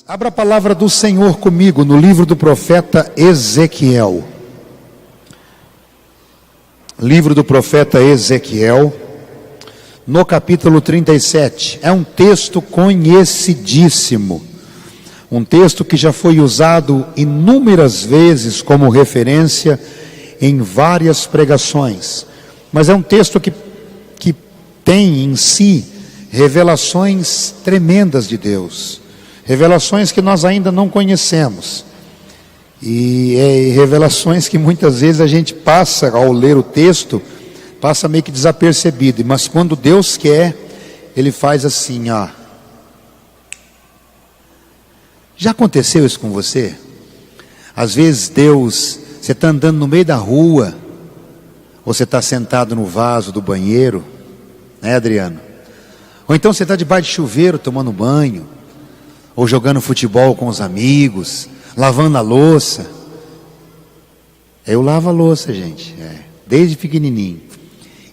Abra a palavra do Senhor comigo no livro do profeta Ezequiel. Livro do profeta Ezequiel, no capítulo 37. É um texto conhecidíssimo. Um texto que já foi usado inúmeras vezes como referência em várias pregações. Mas é um texto que tem em si revelações tremendas de Deus. Revelações que nós ainda não conhecemos. E revelações que muitas vezes a gente passa, ao ler o texto, passa meio que desapercebido. Mas quando Deus quer, Ele faz assim, ó. Já aconteceu isso com você? Às vezes Deus, você está andando no meio da rua, ou você está sentado no vaso do banheiro, né, Adriano? Ou então você está debaixo de chuveiro tomando banho, ou jogando futebol com os amigos, lavando a louça. Eu lavo a louça, gente, desde pequenininho.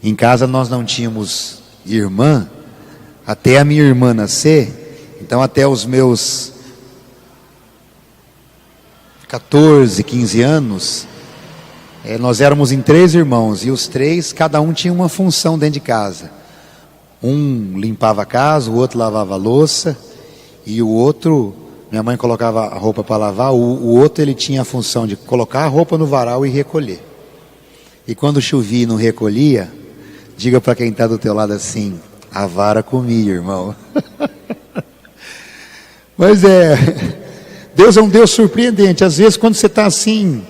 Em casa nós não tínhamos irmã, até a minha irmã nascer. Então até os meus 14, 15 anos, nós éramos em 3 irmãos, e os 3, cada um tinha uma função dentro de casa. Um limpava a casa, o outro lavava a louça, e o outro, minha mãe colocava a roupa para lavar, o outro ele tinha a função de colocar a roupa no varal e recolher. E quando chovia e não recolhia, diga para quem está do teu lado assim, a vara comia, irmão. Mas Deus é um Deus surpreendente. Às vezes quando você está assim,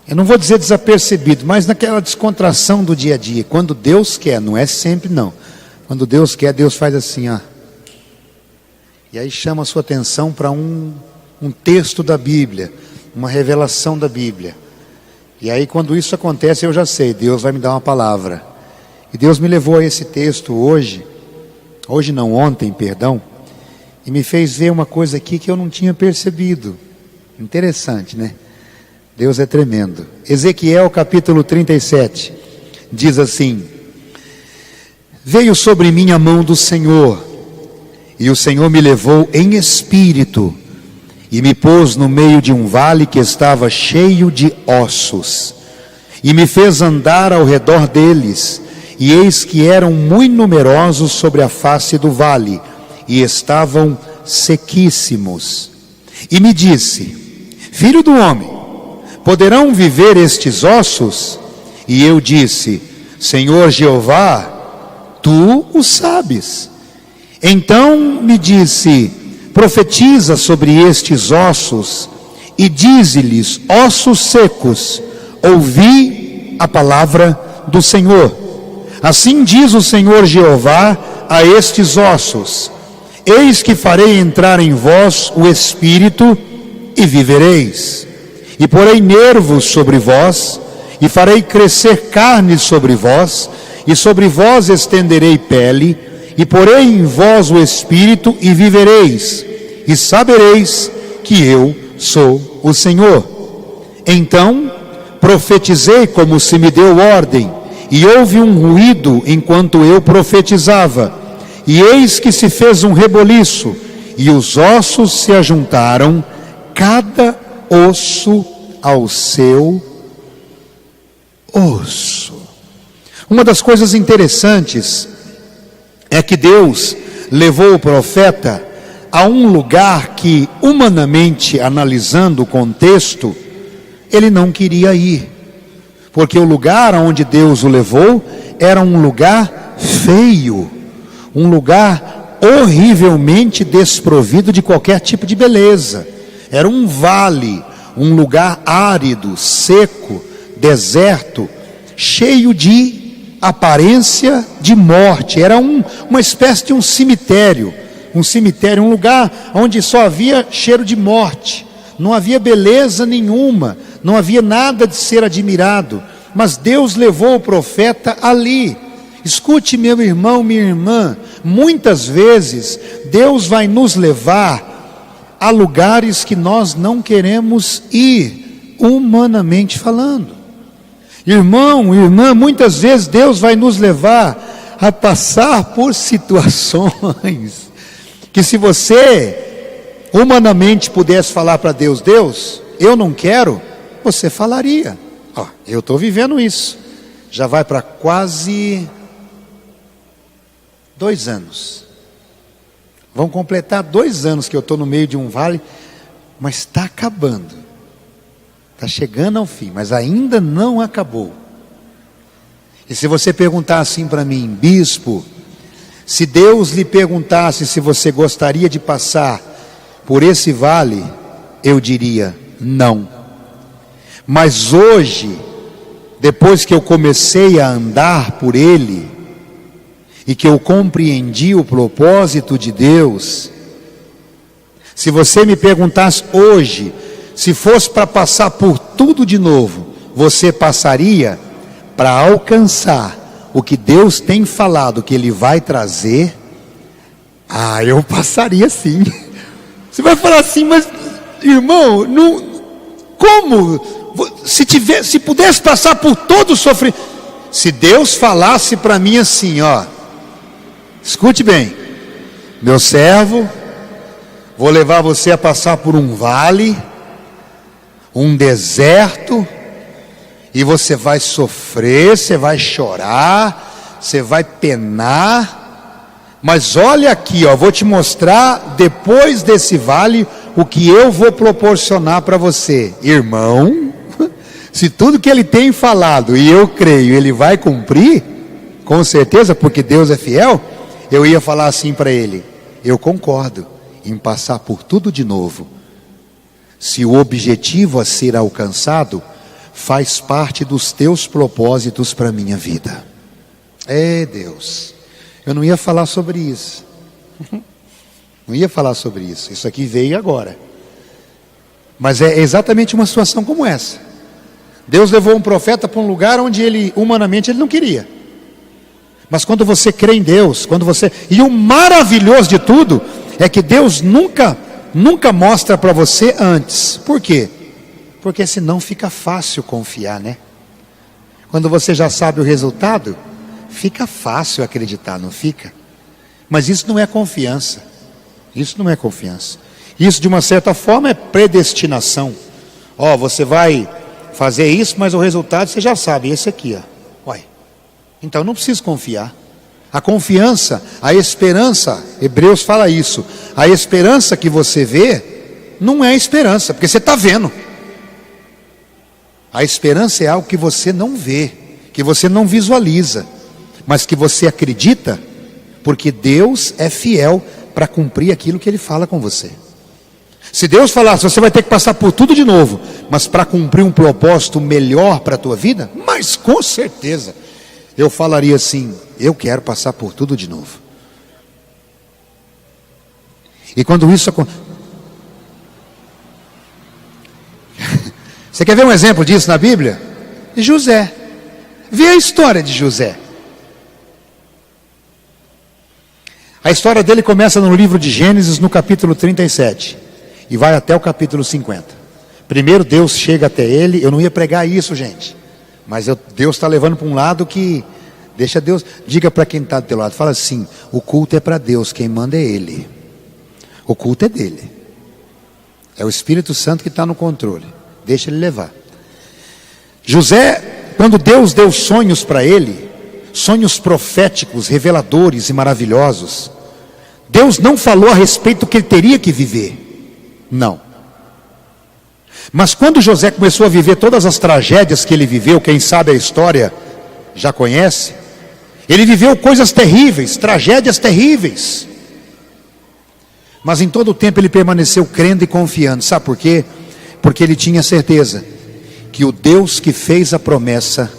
eu não vou dizer desapercebido, mas naquela descontração do dia a dia, quando Deus quer, não é sempre não. Quando Deus quer, Deus faz assim, ó. E aí chama a sua atenção para um texto da Bíblia, uma revelação da Bíblia. E aí quando isso acontece, eu já sei, Deus vai me dar uma palavra. E Deus me levou a esse texto ontem, perdão, e me fez ver uma coisa aqui que eu não tinha percebido. Interessante, né? Deus é tremendo. Ezequiel capítulo 37, diz assim: Veio sobre mim a mão do Senhor, e o Senhor me levou em espírito, e me pôs no meio de um vale que estava cheio de ossos, e me fez andar ao redor deles, e eis que eram muito numerosos sobre a face do vale, e estavam sequíssimos. E me disse: Filho do homem, poderão viver estes ossos? E eu disse: Senhor Jeová, tu o sabes. Então me disse: profetiza sobre estes ossos, e dize-lhes: ossos secos, ouvi a palavra do Senhor. Assim diz o Senhor Jeová a estes ossos: eis que farei entrar em vós o Espírito, e vivereis. E porei nervos sobre vós, e farei crescer carne sobre vós, e sobre vós estenderei pele, e porei em vós o Espírito, e vivereis, e sabereis que eu sou o Senhor. Então profetizei como se me deu ordem, e houve um ruído enquanto eu profetizava, e eis que se fez um reboliço, e os ossos se ajuntaram, cada osso ao seu osso. Uma das coisas interessantes é que Deus levou o profeta a um lugar que, humanamente analisando o contexto, ele não queria ir, porque o lugar onde Deus o levou era um lugar feio, um lugar horrivelmente desprovido de qualquer tipo de beleza. Era um vale, um lugar árido, seco, deserto, cheio de aparência de morte. Era uma espécie de um cemitério, um lugar onde só havia cheiro de morte, não havia beleza nenhuma, não havia nada de ser admirado. Mas Deus levou o profeta ali. Escute, meu irmão, minha irmã, muitas vezes Deus vai nos levar a lugares que nós não queremos ir, humanamente falando. Irmão, irmã, muitas vezes Deus vai nos levar a passar por situações que, se você humanamente pudesse falar para Deus: Deus, eu não quero, você falaria. Ó, eu estou vivendo isso. Já vai para quase 2 anos. Vão completar 2 anos que eu estou no meio de um vale, mas está acabando. Está chegando ao fim, mas ainda não acabou. E se você perguntar assim para mim: bispo, se Deus lhe perguntasse se você gostaria de passar por esse vale, eu diria não. Mas hoje, depois que eu comecei a andar por ele, e que eu compreendi o propósito de Deus, se você me perguntasse hoje, se fosse para passar por tudo de novo, você passaria para alcançar o que Deus tem falado que Ele vai trazer? Ah, eu passaria sim. Você vai falar assim: mas irmão, não, como? Se pudesse passar por todo o sofrimento, se Deus falasse para mim assim, ó, escute bem, meu servo, vou levar você a passar por um vale, um deserto, e você vai sofrer, você vai chorar, você vai penar, mas olha aqui, ó, vou te mostrar depois desse vale o que eu vou proporcionar para você. Irmão, se tudo que Ele tem falado, e eu creio, Ele vai cumprir, com certeza, porque Deus é fiel, eu ia falar assim para ele: eu concordo em passar por tudo de novo, se o objetivo a ser alcançado faz parte dos teus propósitos para a minha vida. É Deus, eu não ia falar sobre isso, não ia falar sobre isso, isso aqui veio agora, mas é exatamente uma situação como essa. Deus levou um profeta para um lugar onde ele, humanamente, ele não queria. Mas quando você crê em Deus, e o maravilhoso de tudo é que Deus nunca mostra para você antes. Por quê? Porque senão fica fácil confiar, né? Quando você já sabe o resultado, fica fácil acreditar, não fica? Mas isso não é confiança. Isso não é confiança. Isso, de uma certa forma, é predestinação. Ó, você vai fazer isso, mas o resultado você já sabe, esse aqui, ó. Uai, então não preciso confiar. A confiança, a esperança, Hebreus fala isso, a esperança que você vê, não é esperança, porque você está vendo. A esperança é algo que você não vê, que você não visualiza, mas que você acredita, porque Deus é fiel para cumprir aquilo que Ele fala com você. Se Deus falasse: você vai ter que passar por tudo de novo, mas para cumprir um propósito melhor para a tua vida, mas com certeza, eu falaria assim: eu quero passar por tudo de novo. E quando isso acontece, você quer ver um exemplo disso na Bíblia? José. Vê a história de José. A história dele começa no livro de Gênesis, no capítulo 37, e vai até o capítulo 50. Primeiro Deus chega até ele. Eu não ia pregar isso, gente, mas Deus está levando para um lado que, deixa Deus, diga para quem está do teu lado, fala assim: o culto é para Deus, quem manda é Ele. O culto é dele, é o Espírito Santo que está no controle, deixa Ele levar. José, quando Deus deu sonhos para ele, sonhos proféticos, reveladores e maravilhosos, Deus não falou a respeito do que ele teria que viver, não. Mas quando José começou a viver todas as tragédias que ele viveu, quem sabe a história já conhece, ele viveu coisas terríveis, tragédias terríveis, mas em todo o tempo ele permaneceu crendo e confiando. Sabe por quê? Porque ele tinha certeza que o Deus que fez a promessa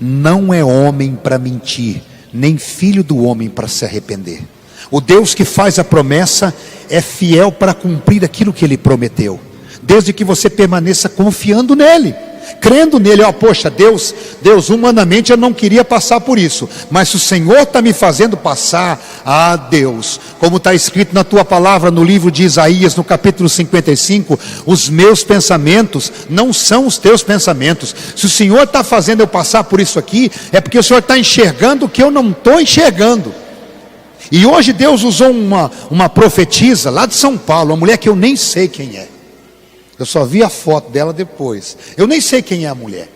não é homem para mentir, nem filho do homem para se arrepender. O Deus que faz a promessa é fiel para cumprir aquilo que Ele prometeu, desde que você permaneça confiando nele, crendo nele. Ó, poxa, Deus, humanamente eu não queria passar por isso, mas se o Senhor está me fazendo passar, Deus, como está escrito na tua palavra no livro de Isaías, no capítulo 55, os meus pensamentos não são os teus pensamentos. Se o Senhor está fazendo eu passar por isso aqui, é porque o Senhor está enxergando o que eu não estou enxergando. E hoje Deus usou uma profetisa lá de São Paulo, uma mulher que eu nem sei quem é. Eu só vi a foto dela depois. Eu nem sei quem é a mulher.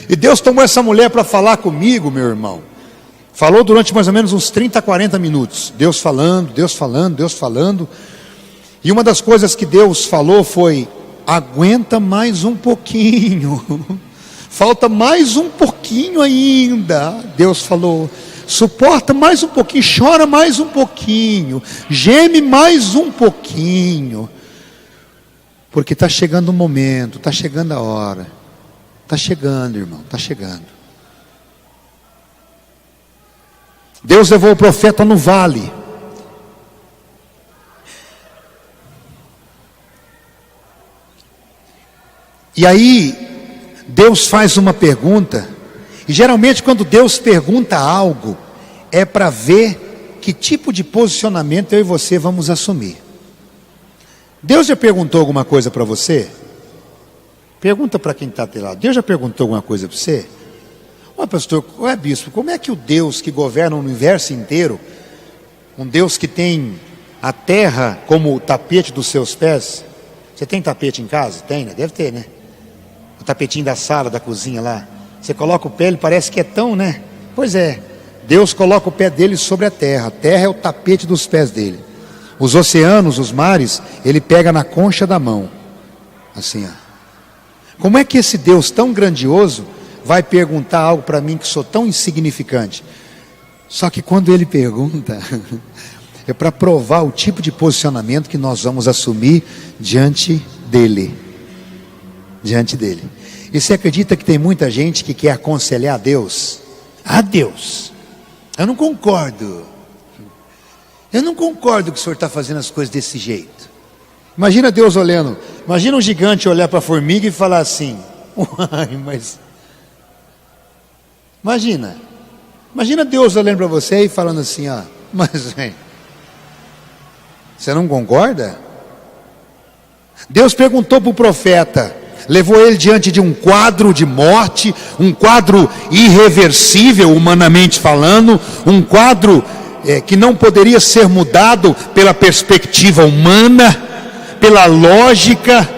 E Deus tomou essa mulher para falar comigo, meu irmão. Falou durante mais ou menos uns 30, 40 minutos. Deus falando, Deus falando, Deus falando. E uma das coisas que Deus falou foi: aguenta mais um pouquinho. Falta mais um pouquinho ainda. Deus falou: suporta mais um pouquinho, chora mais um pouquinho, geme mais um pouquinho. Porque está chegando o momento, está chegando a hora. Está chegando, irmão, está chegando. Deus levou o profeta no vale. E aí, Deus faz uma pergunta. E geralmente quando Deus pergunta algo, é para ver que tipo de posicionamento eu e você vamos assumir. Deus já perguntou alguma coisa para você? Pergunta para quem está lá. Deus já perguntou alguma coisa para você? Ué, pastor, ué, bispo, como é que o Deus que governa o universo inteiro, um Deus que tem a terra como o tapete dos seus pés, você tem tapete em casa? Tem, né? Deve ter, né? O tapetinho da sala, da cozinha lá, você coloca o pé, ele parece que é tão, né? Pois é, Deus coloca o pé dele sobre a terra é o tapete dos pés dele. Os oceanos, os mares, ele pega na concha da mão, assim, ó. Como é que esse Deus tão grandioso vai perguntar algo para mim que sou tão insignificante? Só que quando ele pergunta, é para provar o tipo de posicionamento que nós vamos assumir diante dele. Diante dele. E você acredita que tem muita gente que quer aconselhar a Deus? A Deus, eu não concordo. Eu não concordo que o senhor está fazendo as coisas desse jeito. Imagina Deus olhando. Imagina um gigante olhar para a formiga e falar assim: uai, mas... Imagina Deus olhando para você e falando assim: ó, mas vem, você não concorda? Deus perguntou para o profeta, levou ele diante de um quadro de morte, um quadro irreversível, humanamente falando, um quadro que não poderia ser mudado pela perspectiva humana, pela lógica.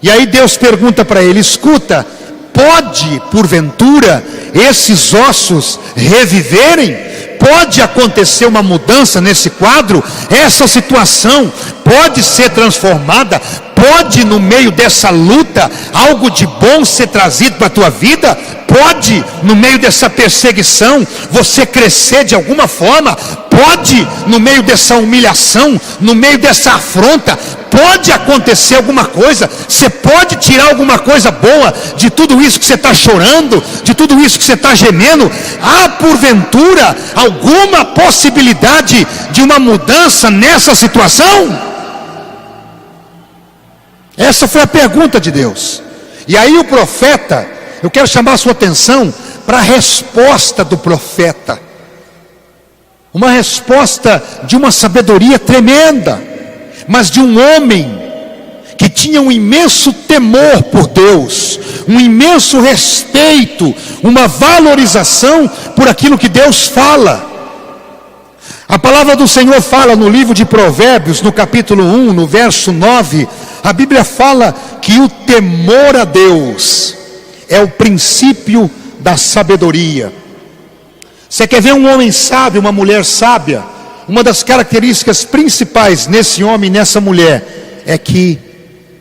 E aí Deus pergunta para ele: escuta, pode porventura esses ossos reviverem? Pode acontecer uma mudança nesse quadro? Essa situação pode ser transformada? Pode, no meio dessa luta, algo de bom ser trazido para a tua vida? Pode, no meio dessa perseguição, você crescer de alguma forma? Pode, no meio dessa humilhação, no meio dessa afronta, pode acontecer alguma coisa? Você pode tirar alguma coisa boa de tudo isso que você está chorando, de tudo isso que você está gemendo? Há porventura alguma possibilidade de uma mudança nessa situação? Essa foi a pergunta de Deus. E aí o profeta, eu quero chamar a sua atenção para a resposta do profeta. Uma resposta de uma sabedoria tremenda, mas de um homem que tinha um imenso temor por Deus, um imenso respeito, uma valorização por aquilo que Deus fala. A palavra do Senhor fala no livro de Provérbios, no capítulo 1, no verso 9, a Bíblia fala que o temor a Deus é o princípio da sabedoria. Você quer ver um homem sábio, uma mulher sábia? Uma das características principais nesse homem e nessa mulher é que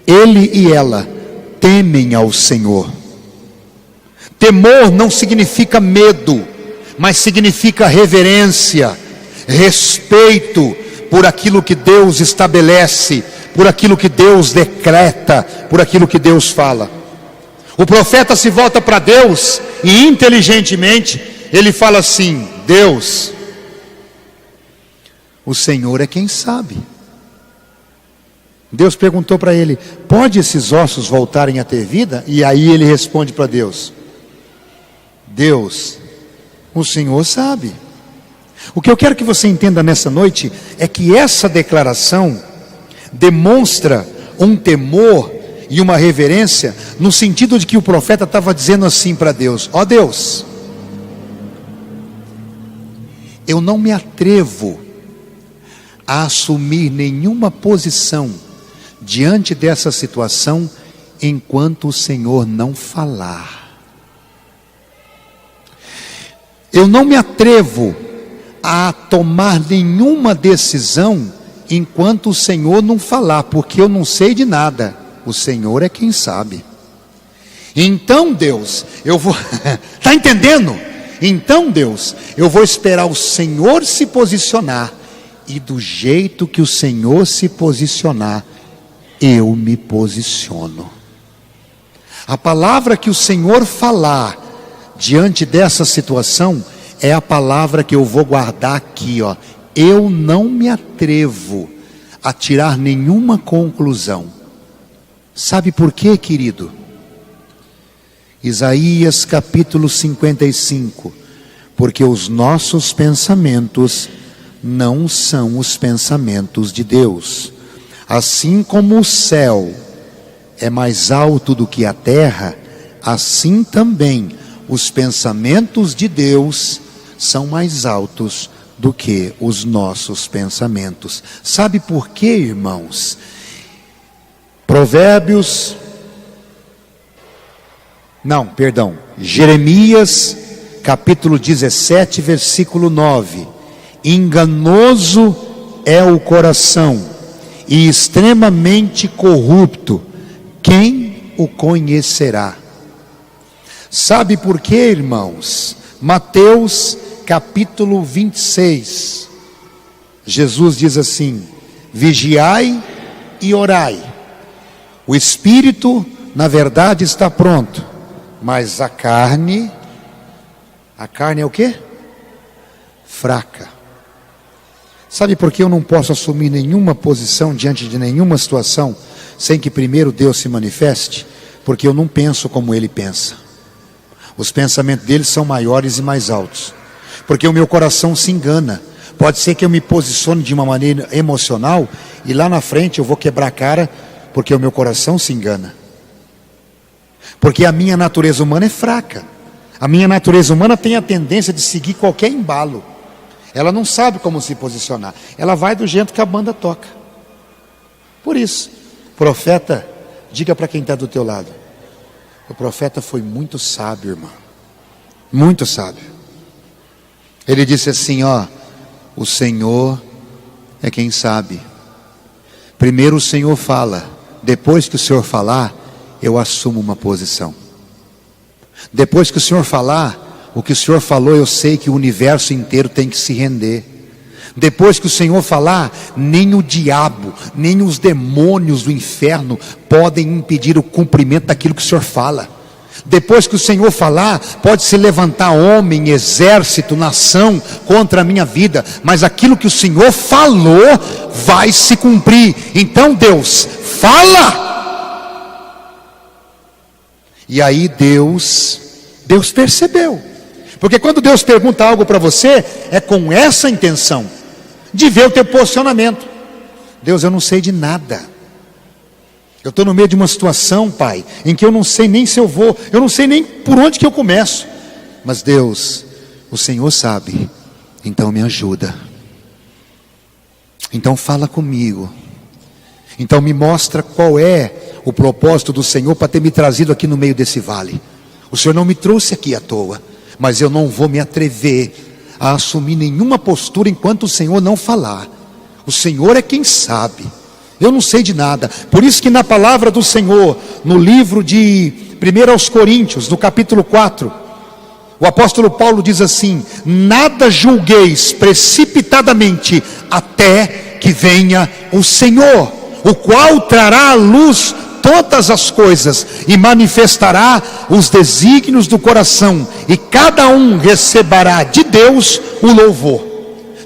ele e ela temem ao Senhor. Temor não significa medo, mas significa reverência, respeito por aquilo que Deus estabelece, por aquilo que Deus decreta, por aquilo que Deus fala. O profeta se volta para Deus e inteligentemente ele fala assim: Deus, o Senhor é quem sabe. Deus perguntou para ele: pode esses ossos voltarem a ter vida? E aí ele responde para Deus: Deus, o Senhor sabe. O que eu quero que você entenda nessa noite é que essa declaração demonstra um temor e uma reverência, no sentido de que o profeta estava dizendo assim para Deus: ó Deus, eu não me atrevo a assumir nenhuma posição diante dessa situação enquanto o Senhor não falar. Eu não me atrevo a tomar nenhuma decisão enquanto o Senhor não falar, porque eu não sei de nada, o Senhor é quem sabe. Então Deus, eu vou, está entendendo? Então Deus, eu vou esperar o Senhor se posicionar, e do jeito que o Senhor se posicionar, eu me posiciono. A palavra que o Senhor falar diante dessa situação é a palavra que eu vou guardar aqui, ó. Eu não me atrevo a tirar nenhuma conclusão. Sabe por quê, querido? Isaías capítulo 55. Porque os nossos pensamentos não são os pensamentos de Deus. Assim como o céu é mais alto do que a terra, assim também os pensamentos de Deus são mais altos do que os nossos pensamentos. Sabe por quê, irmãos? Jeremias capítulo 17, versículo 9. Enganoso é o coração e extremamente corrupto, quem o conhecerá? Sabe por quê, irmãos? Mateus capítulo 26, Jesus diz assim: vigiai e orai. O espírito, na verdade, está pronto, mas a carne é o quê? Fraca. Sabe por que eu não posso assumir nenhuma posição diante de nenhuma situação sem que primeiro Deus se manifeste? Porque eu não penso como Ele pensa. Os pensamentos dele são maiores e mais altos. Porque o meu coração se engana. Pode ser que eu me posicione de uma maneira emocional e lá na frente eu vou quebrar a cara porque o meu coração se engana. Porque a minha natureza humana é fraca. A minha natureza humana tem a tendência de seguir qualquer embalo. Ela não sabe como se posicionar. Ela vai do jeito que a banda toca. Por isso, profeta, diga para quem está do teu lado: o profeta foi muito sábio, irmão. Muito sábio. Ele disse assim, ó: o Senhor é quem sabe. Primeiro o Senhor fala, depois que o Senhor falar, eu assumo uma posição. Depois que o Senhor falar, o que o Senhor falou, eu sei que o universo inteiro tem que se render. Depois que o Senhor falar, nem o diabo, nem os demônios do inferno podem impedir o cumprimento daquilo que o Senhor fala. Depois que o Senhor falar, pode se levantar homem, exército, nação contra a minha vida, mas aquilo que o Senhor falou vai se cumprir. Então Deus fala. E aí Deus percebeu. Porque quando Deus pergunta algo para você, é com essa intenção de ver o teu posicionamento. Deus, eu não sei de nada. Eu estou no meio de uma situação, Pai, em que eu não sei nem se eu vou, eu não sei nem por onde que eu começo. Mas Deus, o Senhor sabe, então me ajuda. Então fala comigo. Então me mostra qual é o propósito do Senhor para ter me trazido aqui no meio desse vale. O Senhor não me trouxe aqui à toa, mas eu não vou me atrever a assumir nenhuma postura enquanto o Senhor não falar. O Senhor é quem sabe. Eu não sei de nada. Por isso que na palavra do Senhor, no livro de 1 Coríntios, no capítulo 4, o apóstolo Paulo diz assim: nada julgueis precipitadamente até que venha o Senhor, o qual trará à luz todas as coisas e manifestará os desígnios do coração, e cada um receberá de Deus o louvor.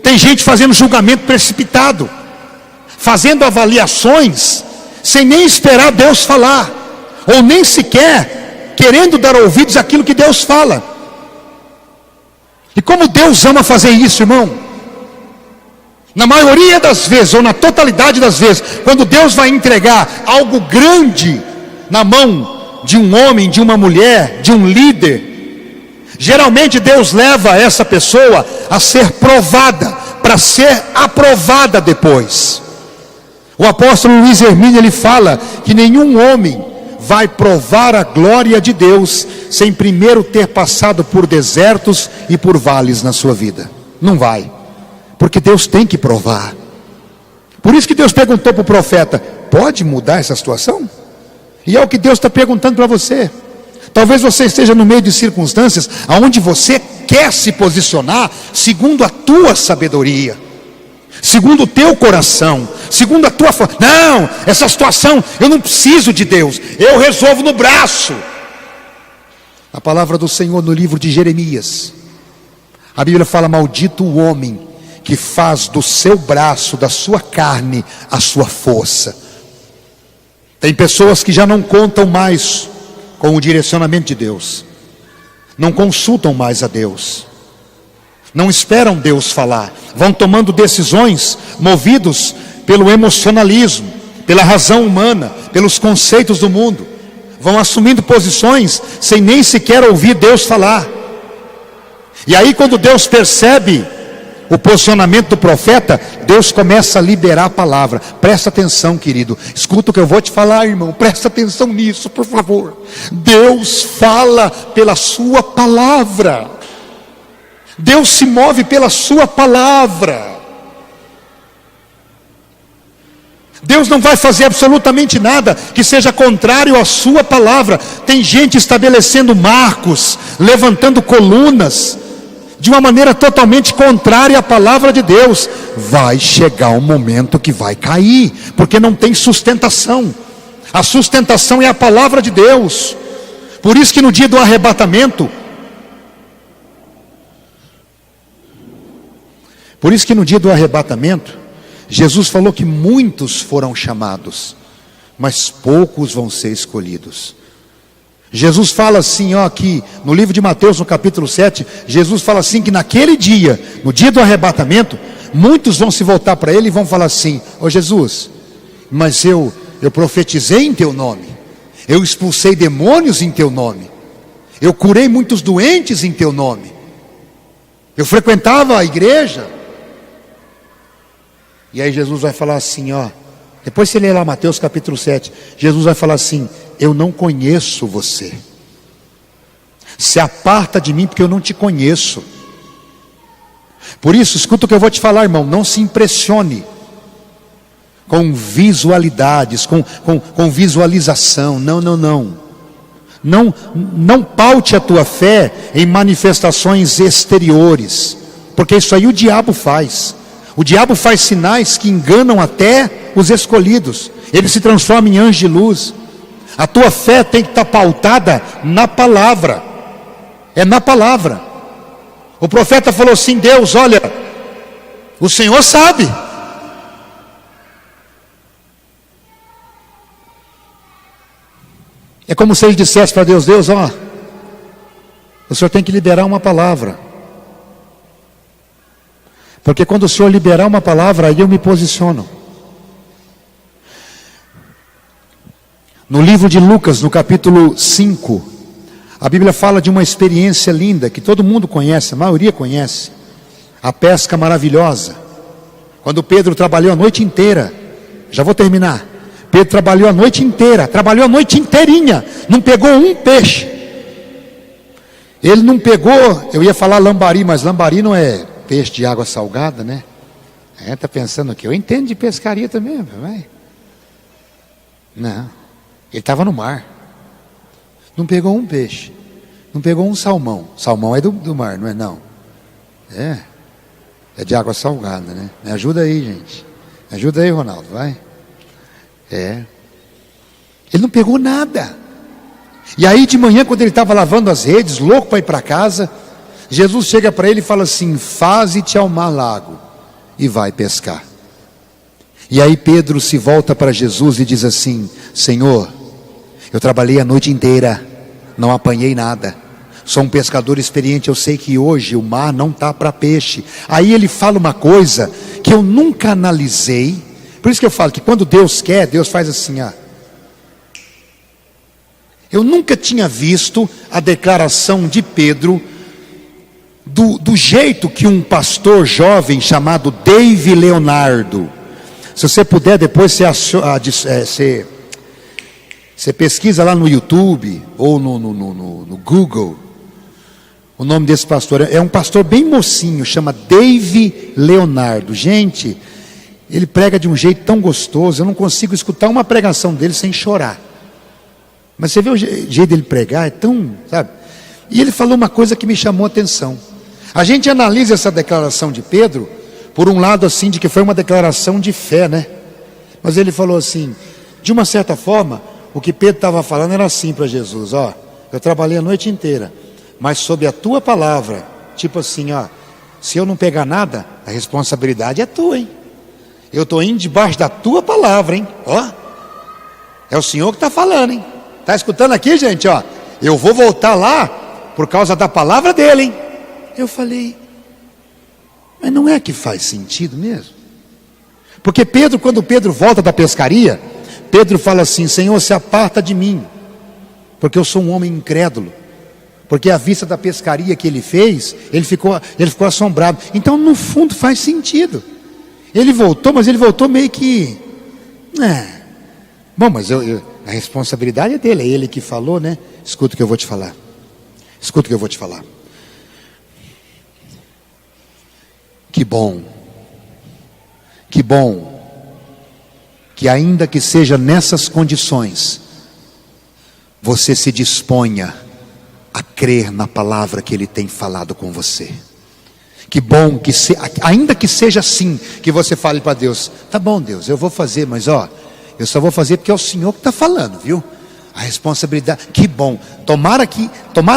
Tem gente fazendo julgamento precipitado, fazendo avaliações sem nem esperar Deus falar, ou nem sequer querendo dar ouvidos àquilo que Deus fala. E como Deus ama fazer isso, irmão, na maioria das vezes, ou na totalidade das vezes, quando Deus vai entregar algo grande na mão de um homem, de uma mulher, de um líder, Geralmente Deus leva essa pessoa a ser provada, para ser aprovada depois. O apóstolo Luiz Hermínio, ele fala que nenhum homem vai provar a glória de Deus sem primeiro ter passado por desertos e por vales na sua vida. Não vai, porque Deus tem que provar. Por isso que Deus perguntou para o profeta: pode mudar essa situação? E é o que Deus está perguntando para você. Talvez você esteja no meio de circunstâncias onde você quer se posicionar segundo a tua sabedoria, segundo o teu coração, segundo a tua força. Não, essa situação eu não preciso de Deus, eu resolvo no braço. A palavra do Senhor no livro de Jeremias, a Bíblia fala: maldito o homem que faz do seu braço, da sua carne, a sua força. Tem pessoas que já não contam mais com o direcionamento de Deus, não consultam mais a Deus, não esperam Deus falar, vão tomando decisões movidos pelo emocionalismo, pela razão humana, pelos conceitos do mundo, vão assumindo posições sem nem sequer ouvir Deus falar. E aí, quando Deus percebe o posicionamento do profeta, Deus começa a liberar a palavra. Presta atenção, querido, escuta o que eu vou te falar, irmão, presta atenção nisso, por favor. Deus fala pela sua palavra, Deus se move pela sua palavra. Deus não vai fazer absolutamente nada que seja contrário à sua palavra. Tem gente estabelecendo marcos, levantando colunas, de uma maneira totalmente contrária à palavra de Deus. Vai chegar um momento que vai cair, porque não tem sustentação. A sustentação é a palavra de Deus. Por isso que no dia do arrebatamento, Jesus falou que muitos foram chamados, mas poucos vão ser escolhidos. Jesus fala assim, aqui no livro de Mateus, no capítulo 7, Jesus fala assim, que naquele dia, no dia do arrebatamento, muitos vão se voltar para ele e vão falar assim: ô Jesus, mas eu profetizei em teu nome, eu expulsei demônios em teu nome, eu curei muitos doentes em teu nome, eu frequentava a igreja. E aí Jesus vai falar assim, depois você lê lá Mateus capítulo 7, Jesus vai falar assim: eu não conheço você, se aparta de mim porque eu não te conheço. Por isso, escuta o que eu vou te falar, irmão, não se impressione com visualidades, com visualização, não paute a tua fé em manifestações exteriores, porque isso aí o diabo faz. O diabo faz sinais que enganam até os escolhidos, ele se transforma em anjo de luz. A tua fé tem que estar pautada na palavra, é na palavra. O profeta falou assim: Deus, olha, o Senhor sabe. É como se ele dissesse para Deus: Deus, o Senhor tem que liberar uma palavra, porque quando o Senhor liberar uma palavra, aí eu me posiciono. No livro de Lucas, no capítulo 5, a Bíblia fala de uma experiência linda, que todo mundo conhece, a maioria conhece, a pesca maravilhosa, quando Pedro trabalhou a noite inteira. Já vou terminar. Pedro trabalhou a noite inteira, trabalhou a noite inteirinha, não pegou um peixe. Ele não pegou, eu ia falar lambari, mas lambari não é peixe de água salgada, né? Está pensando aqui, eu entendo de pescaria também, vai. Não. Ele estava no mar, não pegou um peixe, não pegou um salmão. Salmão é do mar, não é não? É de água salgada, né? Me ajuda aí, gente. Me ajuda aí, Ronaldo, vai. Ele não pegou nada. E aí de manhã, quando ele estava lavando as redes, louco para ir para casa, Jesus chega para ele e fala assim: faze-te ao mar lago e vai pescar. E aí Pedro se volta para Jesus e diz assim: Senhor, eu trabalhei a noite inteira, não apanhei nada, sou um pescador experiente, eu sei que hoje o mar não está para peixe. Aí ele fala uma coisa que eu nunca analisei, por isso que eu falo que quando Deus quer, Deus faz assim, Eu nunca tinha visto a declaração de Pedro do jeito que um pastor jovem chamado Dave Leonardo, se você puder depois você pesquisa lá no YouTube ou no Google o nome desse pastor. É um pastor bem mocinho, chama Dave Leonardo. Gente, ele prega de um jeito tão gostoso, eu não consigo escutar uma pregação dele sem chorar. Mas você vê o jeito dele pregar, é tão, sabe? E ele falou uma coisa que me chamou a atenção. A gente analisa essa declaração de Pedro por um lado assim, de que foi uma declaração de fé, né? Mas ele falou assim, de uma certa forma, o que Pedro estava falando era assim para Jesus: ó, eu trabalhei a noite inteira, mas sob a tua palavra, tipo assim, ó, se eu não pegar nada, a responsabilidade é tua, hein? Eu estou indo debaixo da tua palavra, hein? Ó, é o Senhor que está falando, hein? Está escutando aqui, gente? Ó, eu vou voltar lá por causa da palavra dele, hein? Eu falei, mas não é que faz sentido mesmo? Porque Pedro, quando Pedro volta da pescaria, Pedro fala assim: Senhor, se aparta de mim, porque eu sou um homem incrédulo. Porque à vista da pescaria que ele fez, ele ficou assombrado. Então no fundo faz sentido. Ele voltou, mas ele voltou meio que, bom, mas a responsabilidade é dele, é ele que falou, né? Escuta o que eu vou te falar. Escuta o que eu vou te falar. Que bom, que ainda que seja nessas condições, você se disponha a crer na palavra que Ele tem falado com você. Que bom, ainda que seja assim, que você fale para Deus: tá bom, Deus, eu vou fazer, mas ó, eu só vou fazer porque é o Senhor que está falando, viu? A responsabilidade, que bom. Tomara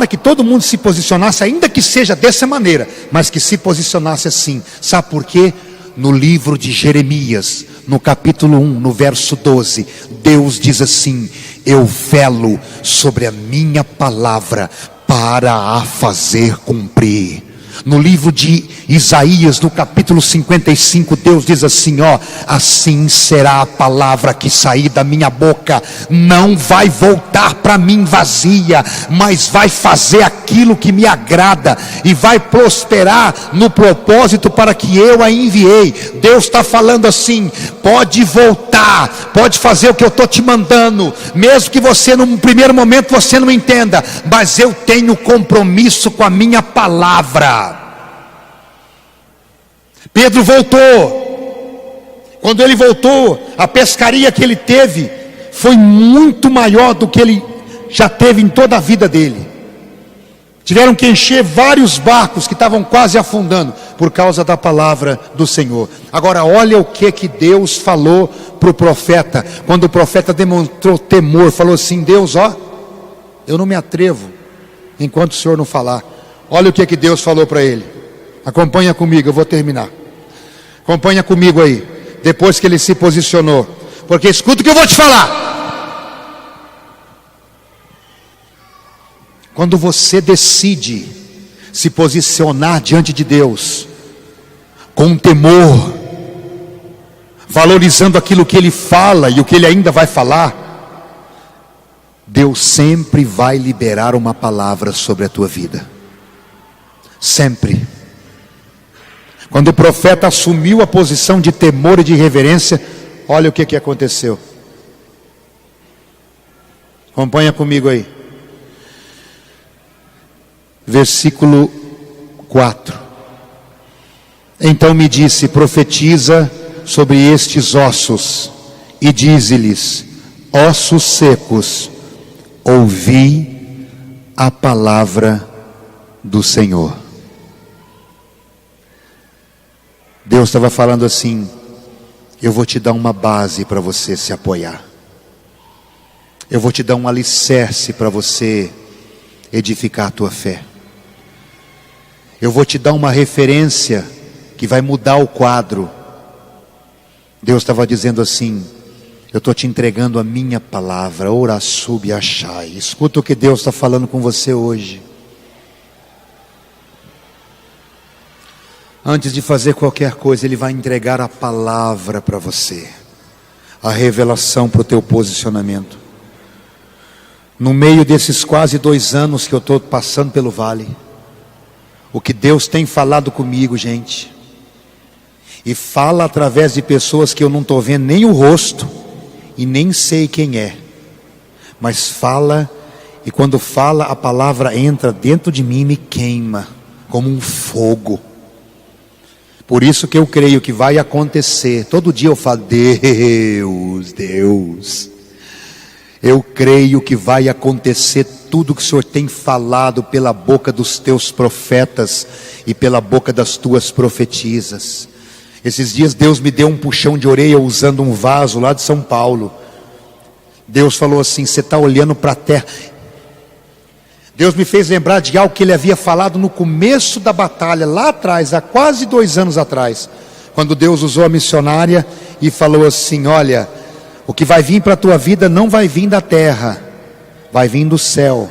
que todo mundo se posicionasse, ainda que seja dessa maneira, mas que se posicionasse assim. Sabe por quê? No livro de Jeremias, no capítulo 1, no verso 12, Deus diz assim: eu velo sobre a minha palavra para a fazer cumprir. No livro de Isaías, no capítulo 55, Deus diz assim, ó: assim será a palavra que sair da minha boca, não vai voltar para mim vazia, mas vai fazer aquilo que me agrada, e vai prosperar no propósito para que eu a enviei. Deus está falando assim: pode voltar, pode fazer o que eu estou te mandando, mesmo que você num primeiro momento você não entenda, mas eu tenho compromisso com a minha palavra. Pedro voltou. Quando ele voltou, a pescaria que ele teve foi muito maior do que ele já teve em toda a vida dele. Tiveram que encher vários barcos que estavam quase afundando por causa da palavra do Senhor. Agora olha o que Deus falou para o profeta. Quando o profeta demonstrou temor, falou assim: Deus, ó, eu não me atrevo enquanto o Senhor não falar. Olha o que Deus falou para ele. Acompanha comigo, eu vou terminar. Acompanha comigo aí, depois que ele se posicionou, porque escuta o que eu vou te falar. Quando você decide se posicionar diante de Deus com temor, valorizando aquilo que Ele fala e o que Ele ainda vai falar, Deus sempre vai liberar uma palavra sobre a tua vida. Sempre. Quando o profeta assumiu a posição de temor e de reverência, olha o que aconteceu. Acompanha comigo aí. Versículo 4. Então me disse: profetiza sobre estes ossos e dize-lhes: ossos secos, ouvi a palavra do Senhor. Deus estava falando assim: eu vou te dar uma base para você se apoiar. Eu vou te dar um alicerce para você edificar a tua fé. Eu vou te dar uma referência que vai mudar o quadro. Deus estava dizendo assim: eu estou te entregando a minha palavra, ora sub achai. Escuta o que Deus está falando com você hoje. Antes de fazer qualquer coisa, Ele vai entregar a palavra para você, a revelação para o teu posicionamento. No meio desses quase 2 anos que eu estou passando pelo vale, o que Deus tem falado comigo, gente. E fala através de pessoas que eu não estou vendo nem o rosto e nem sei quem é. Mas fala, e quando fala, a palavra entra dentro de mim e me queima como um fogo. Por isso que eu creio que vai acontecer. Todo dia eu falo, Deus. Eu creio que vai acontecer tudo que o Senhor tem falado pela boca dos teus profetas e pela boca das tuas profetisas. Esses dias Deus me deu um puxão de orelha usando um vaso lá de São Paulo. Deus falou assim: você está olhando para a terra. Deus me fez lembrar de algo que Ele havia falado no começo da batalha, lá atrás, há quase 2 anos atrás, quando Deus usou a missionária e falou assim: olha, o que vai vir para a tua vida não vai vir da terra, vai vir do céu.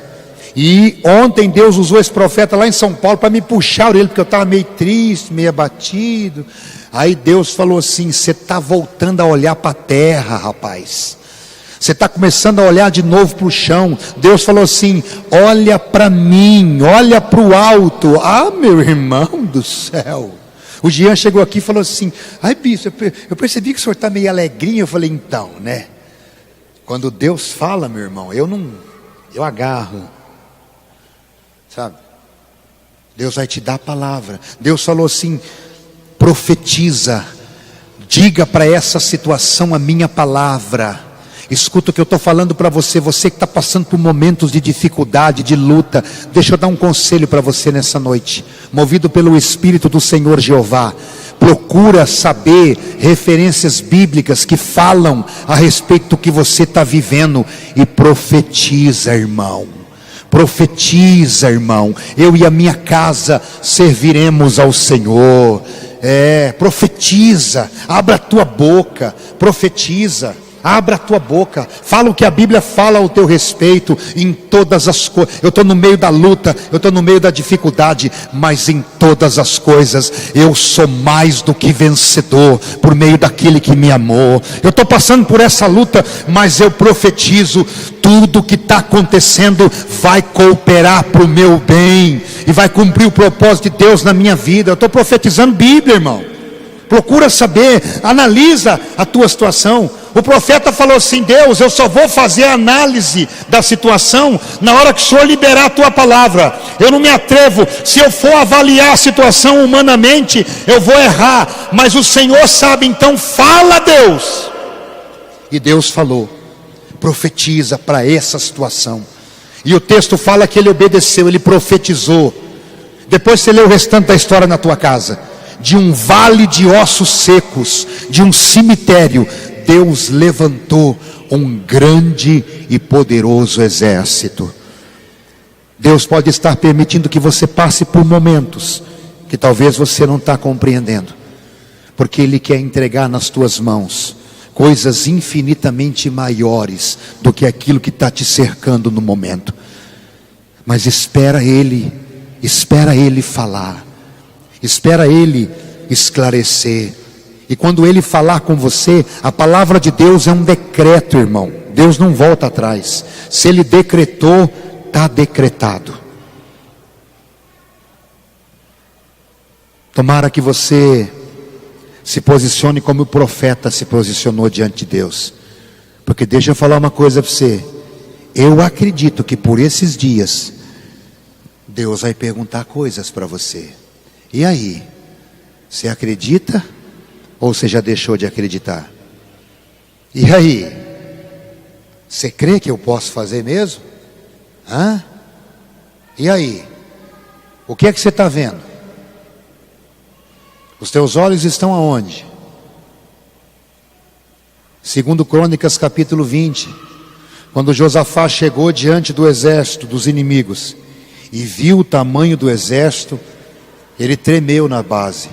E ontem Deus usou esse profeta lá em São Paulo para me puxar a orelha, porque eu estava meio triste, meio abatido. Aí Deus falou assim: você está voltando a olhar para a terra, rapaz. Você está começando a olhar de novo para o chão. Deus falou assim: olha para mim, olha para o alto. Ah, meu irmão do céu. O Jean chegou aqui e falou assim: ai, bispo, eu percebi que o senhor está meio alegrinho. Eu falei: então, né? Quando Deus fala, meu irmão, eu agarro. Sabe? Deus vai te dar a palavra. Deus falou assim: profetiza, diga para essa situação a minha palavra. Escuta o que eu estou falando para você. Você que está passando por momentos de dificuldade, de luta, deixa eu dar um conselho para você nessa noite, movido pelo Espírito do Senhor Jeová. Procura saber referências bíblicas que falam a respeito do que você está vivendo e profetiza, irmão. Profetiza, irmão. Eu e a minha casa serviremos ao Senhor. Profetiza. Abra a tua boca. Profetiza. Abra a tua boca, fala o que a Bíblia fala ao teu respeito, em todas as coisas. Eu estou no meio da luta, eu estou no meio da dificuldade, mas em todas as coisas, eu sou mais do que vencedor, por meio daquele que me amou. Eu estou passando por essa luta, mas eu profetizo, tudo que está acontecendo, vai cooperar para o meu bem, e vai cumprir o propósito de Deus na minha vida. Eu estou profetizando Bíblia, irmão. Procura saber, analisa a tua situação. O profeta falou assim: Deus, eu só vou fazer a análise da situação na hora que o Senhor liberar a tua palavra. Eu não me atrevo, se eu for avaliar a situação humanamente, eu vou errar, mas o Senhor sabe, então fala, Deus. E Deus falou: profetiza para essa situação. E o texto fala que ele obedeceu, ele profetizou. Depois você lê o restante da história na tua casa. De um vale de ossos secos, de um cemitério, Deus levantou um grande e poderoso exército. Deus pode estar permitindo que você passe por momentos que talvez você não está compreendendo, porque Ele quer entregar nas tuas mãos coisas infinitamente maiores do que aquilo que está te cercando no momento. Mas espera Ele falar. Espera Ele esclarecer. E quando Ele falar com você, a palavra de Deus é um decreto, irmão. Deus não volta atrás. Se Ele decretou, está decretado. Tomara que você se posicione como o profeta se posicionou diante de Deus. Porque deixa eu falar uma coisa para você. Eu acredito que por esses dias Deus vai perguntar coisas para você. E aí? Você acredita? Ou você já deixou de acreditar? E aí? Você crê que eu posso fazer mesmo? E aí? O que é que você está vendo? Os teus olhos estão aonde? Segundo Crônicas capítulo 20, quando Josafá chegou diante do exército dos inimigos e viu o tamanho do exército, ele tremeu na base.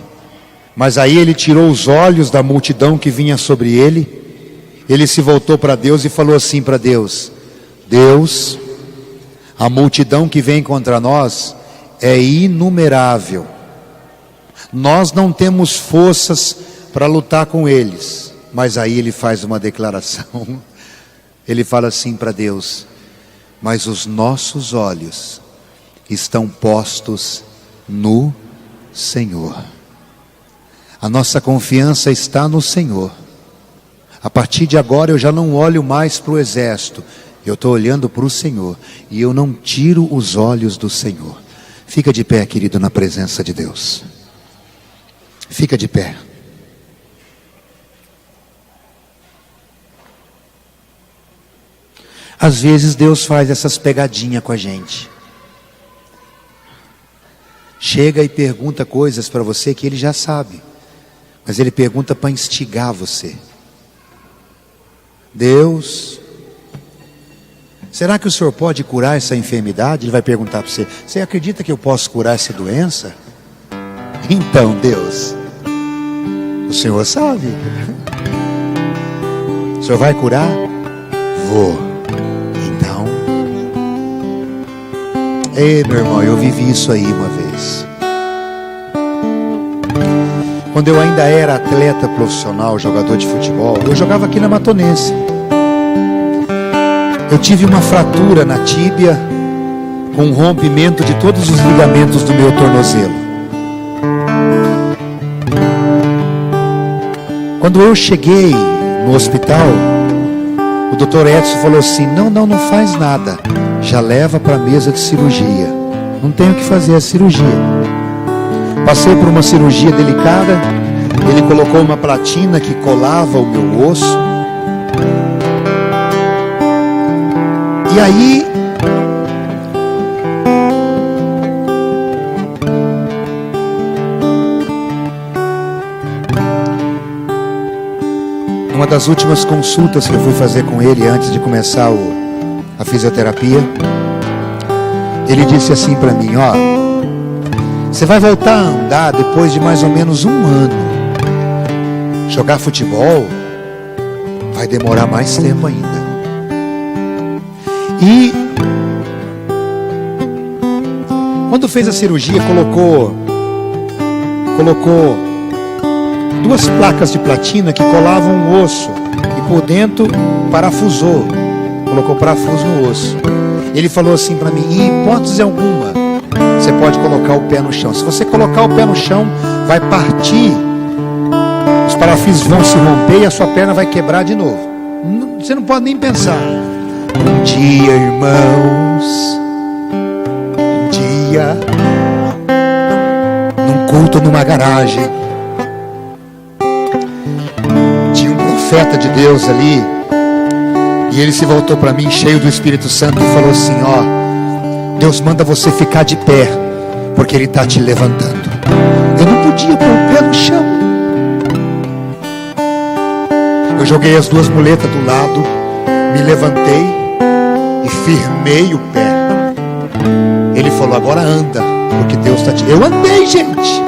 Mas aí ele tirou os olhos da multidão que vinha sobre ele. Ele se voltou para Deus e falou assim para Deus: Deus, a multidão que vem contra nós é inumerável. Nós não temos forças para lutar com eles. Mas aí ele faz uma declaração. Ele fala assim para Deus: mas os nossos olhos estão postos no Senhor. A nossa confiança está no Senhor. A partir de agora eu já não olho mais para o exército, eu estou olhando para o Senhor, e eu não tiro os olhos do Senhor. Fica de pé, querido, na presença de Deus. Fica de pé. Às vezes Deus faz essas pegadinhas com a gente. Chega e pergunta coisas para você que Ele já sabe, mas Ele pergunta para instigar você. Deus, será que o Senhor pode curar essa enfermidade? Ele vai perguntar para você: você acredita que eu posso curar essa doença? Então, Deus, o Senhor sabe. O Senhor vai curar? Vou. Então, ei, meu irmão, eu vivi isso aí uma vez. Quando eu ainda era atleta profissional, jogador de futebol, eu jogava aqui na Matonense. Eu tive uma fratura na tíbia, com um rompimento de todos os ligamentos do meu tornozelo. Quando eu cheguei no hospital, o doutor Edson falou assim: não faz nada, já leva para a mesa de cirurgia, não tenho que fazer a cirurgia. Passei por uma cirurgia delicada. Ele colocou uma platina que colava o meu osso. E aí, numa das últimas consultas que eu fui fazer com ele antes de começar a fisioterapia, ele disse assim para mim: ó, você vai voltar a andar depois de mais ou menos 1 ano. Jogar futebol vai demorar mais tempo ainda. E quando fez a cirurgia, colocou 2 placas de platina que colavam o osso, e por dentro parafusou, colocou parafuso no osso. Ele falou assim para mim: em hipótese alguma você pode colocar o pé no chão. Se você colocar o pé no chão, vai partir, os parafusos vão se romper e a sua perna vai quebrar de novo. Você não pode nem pensar. Um dia, irmãos, num culto numa garagem, tinha um profeta de Deus ali, e ele se voltou para mim cheio do Espírito Santo e falou assim: ó, Deus manda você ficar de pé, porque Ele está te levantando. Eu não podia pôr o pé no chão. Eu joguei as 2 muletas do lado, me levantei e firmei o pé. Ele falou: agora anda, porque Deus está te... Eu andei, gente.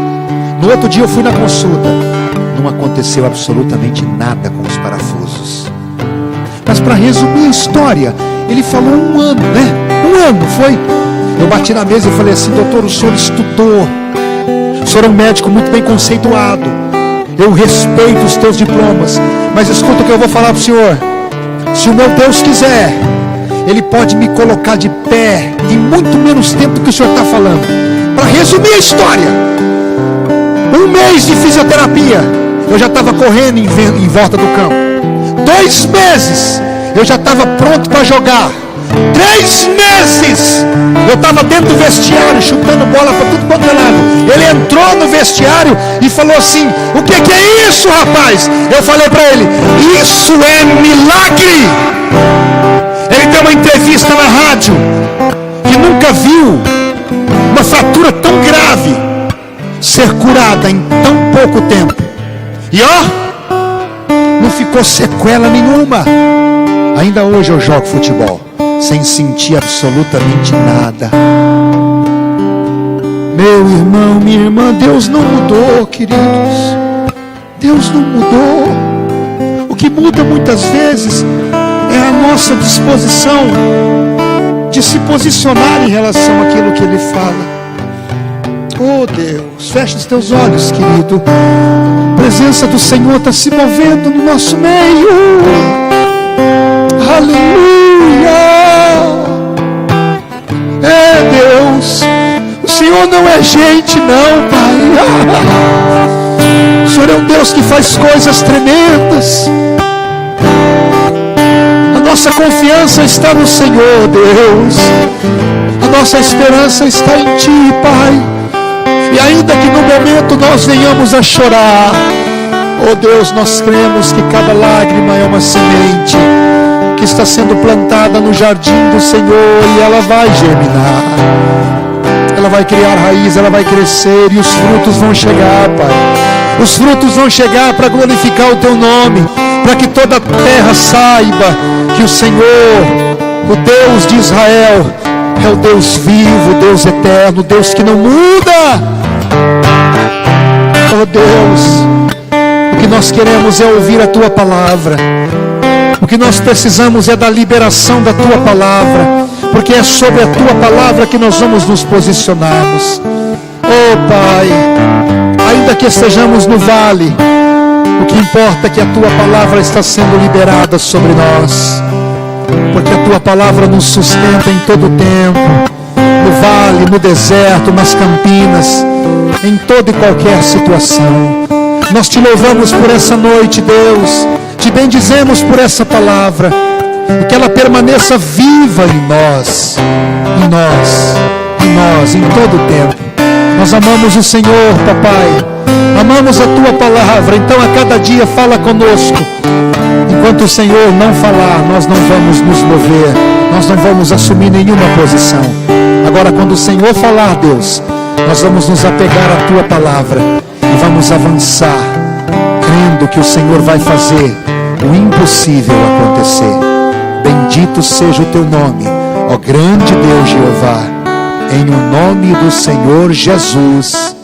No outro dia eu fui na consulta. Não aconteceu absolutamente nada com os parafusos. Mas para resumir a história, ele falou 1 ano, né? 1 ano, foi? Eu bati na mesa e falei assim: doutor, o senhor estudou, o senhor é um médico muito bem conceituado, eu respeito os teus diplomas, mas escuta o que eu vou falar para o senhor. Se o meu Deus quiser, Ele pode me colocar de pé em muito menos tempo do que o senhor está falando. Para resumir a história, 1 mês de fisioterapia, eu já estava correndo em volta do campo. 2 meses, eu já estava pronto para jogar. 3 meses, eu estava dentro do vestiário, chutando bola para tudo quanto é lado. Ele entrou no vestiário e falou assim: o que é isso, rapaz? Eu falei para ele: isso é milagre. Ele deu uma entrevista na rádio, que nunca viu uma fratura tão grave ser curada em tão pouco tempo. E ó, não ficou sequela nenhuma. Ainda hoje eu jogo futebol sem sentir absolutamente nada. Meu irmão, minha irmã, Deus não mudou, queridos. Deus não mudou. O que muda muitas vezes é a nossa disposição de se posicionar em relação àquilo que Ele fala. Oh Deus, fecha os teus olhos, querido. A presença do Senhor está se movendo no nosso meio. Aleluia. É Deus. O Senhor não é gente não, Pai. O Senhor é um Deus que faz coisas tremendas. A nossa confiança está no Senhor, Deus. A nossa esperança está em Ti, Pai. E ainda que no momento nós venhamos a chorar, oh Deus, nós cremos que cada lágrima é uma semente que está sendo plantada no jardim do Senhor, e ela vai germinar, ela vai criar raiz, ela vai crescer, e os frutos vão chegar, Pai. Os frutos vão chegar para glorificar o Teu nome, para que toda a terra saiba que o Senhor, o Deus de Israel, é o Deus vivo, o Deus eterno, o Deus que não muda. Oh Deus, o que nós queremos é ouvir a Tua palavra. O que nós precisamos é da liberação da Tua palavra, porque é sobre a Tua palavra que nós vamos nos posicionarmos. Oh Pai, ainda que estejamos no vale, o que importa é que a Tua palavra está sendo liberada sobre nós, porque a Tua palavra nos sustenta em todo o tempo, no vale, no deserto, nas campinas, em toda e qualquer situação. Nós Te louvamos por essa noite, Deus. Te bendizemos por essa palavra, e que ela permaneça viva em nós, em todo o tempo. Nós amamos o Senhor, Papai. Amamos a Tua palavra. Então a cada dia fala conosco. Enquanto o Senhor não falar, nós não vamos nos mover, nós não vamos assumir nenhuma posição. Agora, quando o Senhor falar, Deus, nós vamos nos apegar à Tua palavra e vamos avançar, crendo que o Senhor vai fazer o impossível acontecer. Bendito seja o Teu nome, ó grande Deus Jeová, em o nome do Senhor Jesus.